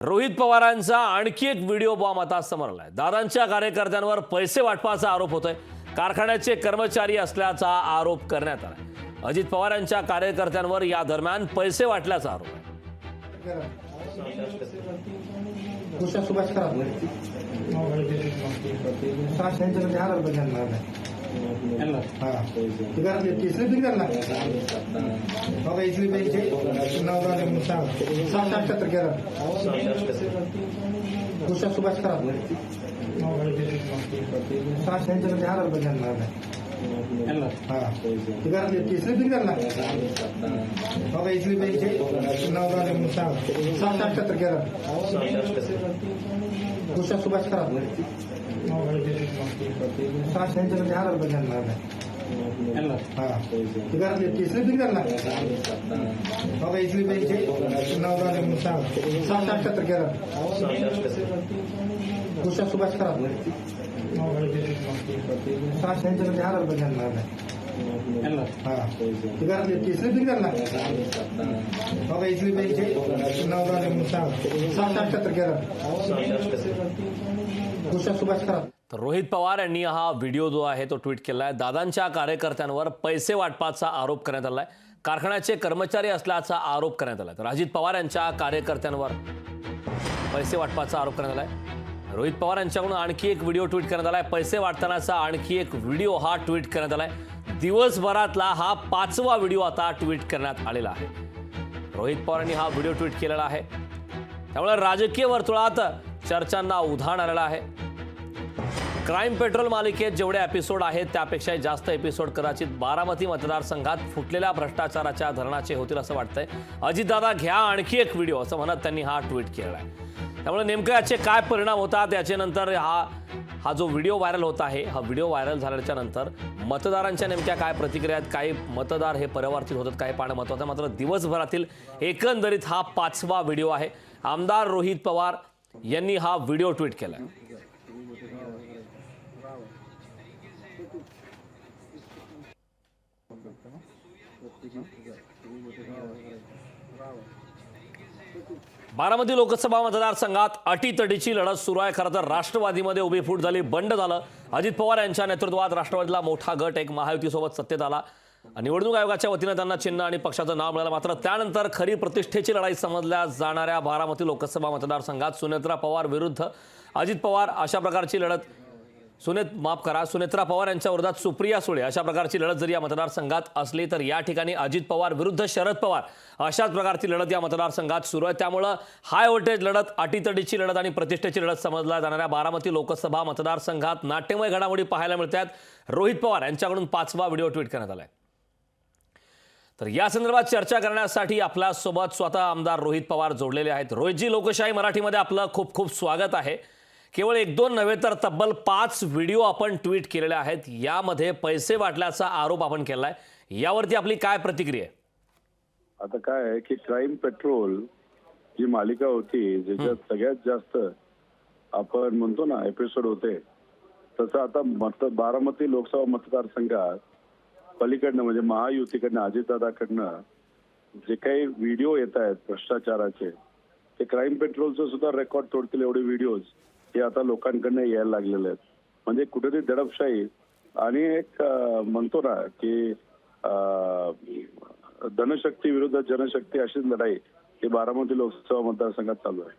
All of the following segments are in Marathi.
रोहित पवारांचा आणखी एक व्हिडिओ बॉम्ब आता समोर आलाय। दादांच्या कार्यकर्त्यांवर पैसे वाटपाचा आरोप होतोय। कारखान्याचे कर्मचारी असल्याचा आरोप करण्यात आलाय। अजित पवार यांच्या कार्यकर्त्यांवर या दरम्यान पैसे वाटल्याचा आरोप आहे। सुभाष करा सुभाष करा सुभाष करा सुभाष करा। तर रोहित पवार यांनी हा व्हिडिओ जो आहे तो ट्विट केलाय। दादांच्या कार्यकर्त्यांवर पैसे वाटपाचा आरोप करण्यात आलाय। कारखान्याचे कर्मचारी असल्याचा आरोप करण्यात आलाय। तर अजित पवार यांच्या कार्यकर्त्यांवर पैसे वाटपाचा आरोप करण्यात आलाय। रोहित पवार यांच्याकडून आणखी एक व्हिडिओ ट्विट करण्यात आलाय। पैसे वाटतानाचा आणखी एक व्हिडिओ हा ट्विट करण्यात आलाय। दिवसभरातला हा 5वा व्हिडिओ आता ट्विट करण्यात आलेला आहे। रोहित पवारांनी हा व्हिडिओ ट्विट केलेला आहे। त्यामुळे राजकीय वर्तुळात चर्चांना उधाण आलेलं आहे। क्राईम पेट्रोल मालिकेत जेवढे एपिसोड आहेत त्यापेक्षा जास्त एपिसोड कदाचित बारामती मतदारसंघात फुटलेल्या भ्रष्टाचाराच्या धरणाचे होतील असं वाटतंय। अजितदादा घ्या आणखी एक व्हिडिओ असं म्हणत त्यांनी हा ट्विट केलेला आहे। त्यामुळे नेमकं याचे काय परिणाम होतात याच्यानंतर हा जो व्हिडिओ व्हायरल होत आहे, हा व्हिडिओ व्हायरल झाल्याच्या नंतर मतदारांच्या नेमक्या काय प्रतिक्रिया आहेत, काही मतदार हे परिवर्तित होतात, काय पाहणं महत्त्वाचं। मात्र दिवसभरातील एकंदरीत हा 5वा व्हिडिओ आहे। आमदार रोहित पवार यांनी हा व्हिडिओ ट्विट केला आहे। बारामती लोकसभा मतदारसंघात अटीतटीची लढत सुरू आहे। खरं तर राष्ट्रवादीमध्ये उभी फूट झाली, बंड झालं। अजित पवार यांच्या नेतृत्वात राष्ट्रवादीला मोठा गट एक महायुतीसोबत सत्तेत आला। निवडणूक आयोगाच्या वतीनं त्यांना चिन्ह आणि पक्षाचं नाव मिळालं। मात्र त्यानंतर खरी प्रतिष्ठेची लढाई समजल्या जाणाऱ्या बारामती लोकसभा मतदारसंघात सुनेत्रा पवार विरुद्ध अजित पवार अशा प्रकारची लढत सुनेत्रा पवार यांच्या विरोधात सुप्रिया सुळे अशा प्रकारची लढत जरी या मतदारसंघात असली तर या ठिकाणी अजित पवार विरुद्ध शरद पवार अशाच प्रकारची लढत या मतदारसंघात सुरू आहे। त्यामुळे हाय व्होल्टेज लढत, अटीतटीची लढत आणि प्रतिष्ठेची लढत समजल्या जाणाऱ्या बारामती लोकसभा मतदारसंघात नाट्यमय घडामोडी पाहायला मिळतात। रोहित पवार यांच्याकडून 5वा व्हिडिओ ट्विट करण्यात आलाय। तर या संदर्भात चर्चा करण्यासाठी आपल्या सोबत स्वतः आमदार रोहित पवार जोडलेले आहेत। रोहितजी, लोकशाही मराठीमध्ये आपलं खूप खूप स्वागत आहे। केवळ 1-2 नव्हे तर तब्बल 5 व्हिडिओ आपण ट्विट केलेले आहेत। यामध्ये पैसे वाटल्याचा आरोप आपण केलाय, यावरती आपली काय प्रतिक्रिया आहे? आता काय आहे की क्राईम पेट्रोल जी मालिका होती ज्याच्यात सगळ्यात जास्त आपण म्हणतो ना एपिसोड होते, तसं आता बारामती लोकसभा मतदारसंघात पलीकडनं म्हणजे महायुतीकडनं अजितदादाकडनं जे काही व्हिडिओ येत आहेत भ्रष्टाचाराचे, ते क्राईम पेट्रोलचं सुद्धा रेकॉर्ड तोडतील एवढे व्हिडिओज हे आता लोकांकडनं यायला लागलेले आहेत। म्हणजे कुठेतरी दडपशाही आणि एक म्हणतो ना की धनशक्ती विरुद्ध जनशक्ती अशीच लढाई ही बारामती लोकसभा मतदारसंघात चालू आहे।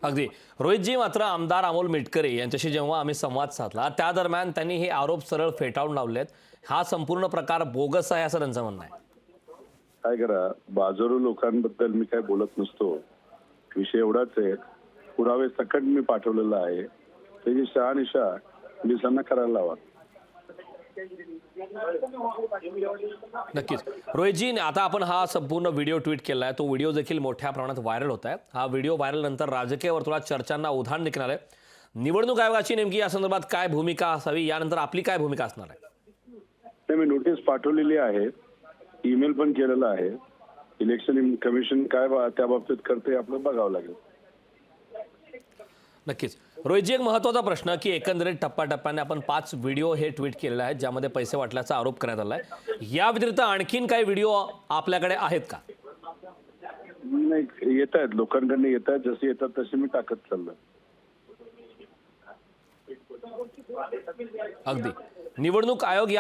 अगदी रोहितजी, मात्र आमदार अमोल मिटकरे यांच्याशी जेव्हा आम्ही संवाद साधला त्या दरम्यान त्यांनी हे आरोप सरळ फेटाळून लावलेत। हा संपूर्ण प्रकार बोगस आहे असं त्यांचं म्हणणं आहे। काय करा, बाजारू लोकांबद्दल मी काय बोलत नसतो, विषय एवढाच आहे, पुरावे सकट मी पाठवलेला आहे, त्याची शहानिशा पोलिसांना करायला लावा। नक्कीच रोहितजी, आता आपण हा संपूर्ण व्हिडिओ ट्विट केलाय, तो व्हिडिओ देखील मोठ्या प्रमाणात व्हायरल होत आहे। हा व्हिडिओ व्हायरल नंतर राजकीय वर्तुळात चर्चांना उधाण निघणार आहे। निवडणूक आयोगाची नेमकी या संदर्भात काय भूमिका असावी, यानंतर आपली काय भूमिका असणार आहे? मी नोटीस पाठवलेली आहे, ईमेल पण केलेला आहे। इलेक्शन कमिशन काय त्या बाबतीत करते आपलं बघावं लागेल। नक्कीच रोहितजी, एक महत्त्वाचा प्रश्न की एकंदरीत टप्प्याटप्प्याने आपण 5 व्हिडिओ हे ट्विट केलेले आहेत ज्यामध्ये पैसे वाटल्याचा आरोप करण्यात आलाय। या व्यतिरिक्त आणखीन काही व्हिडिओ आपल्याकडे आहेत का? नाही, येत आहेत लोकांकडनं, येत आहेत, जसे येतात तसे मी टाकत चाललोय. अगदी. निवडणूक आयोग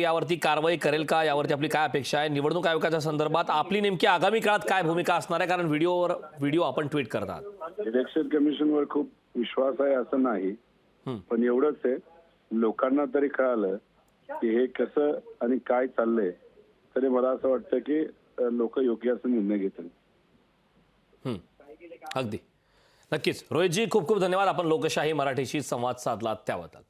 यावरती कारवाई करेल का, यावरती आपली काय अपेक्षा आहे? निवडणूक आयोगाच्या संदर्भात आपली नेमकी आगामी काळात काय भूमिका असणार आहे? कारण व्हिडिओ आपण ट्विट करतात. इलेक्शन कमिशनवर खूप विश्वास आहे असं नाही, पण एवढंच आहे, लोकांना तरी कळालं की हे कसं आणि काय चाललंय, तरी मला असं वाटतं की लोक योग्य असा निर्णय घेतील. अगदी नक्कीच. रोहितजी, खूप खूप धन्यवाद. आपण लोकशाही मराठीशी संवाद साधलात त्याबद्दल.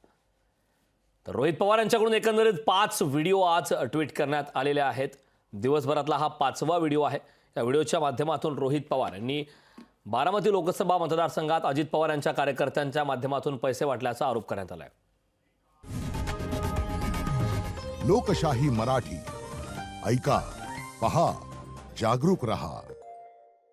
तर रोहित पवार यांच्याकडून एकंदरीत 5 व्हिडिओ आज ट्विट करण्यात आलेले आहेत. दिवसभरातला हा 5वा व्हिडिओ आहे. या व्हिडिओच्या माध्यमातून रोहित पवार यांनी बारामती लोकसभा मतदारसंघात अजित पवार यांच्या कार्यकर्त्यांच्या माध्यमातून पैसे वाटल्याचा आरोप करण्यात आलाय. लोकशाही मराठी ऐका, पहा, जागरूक रहा.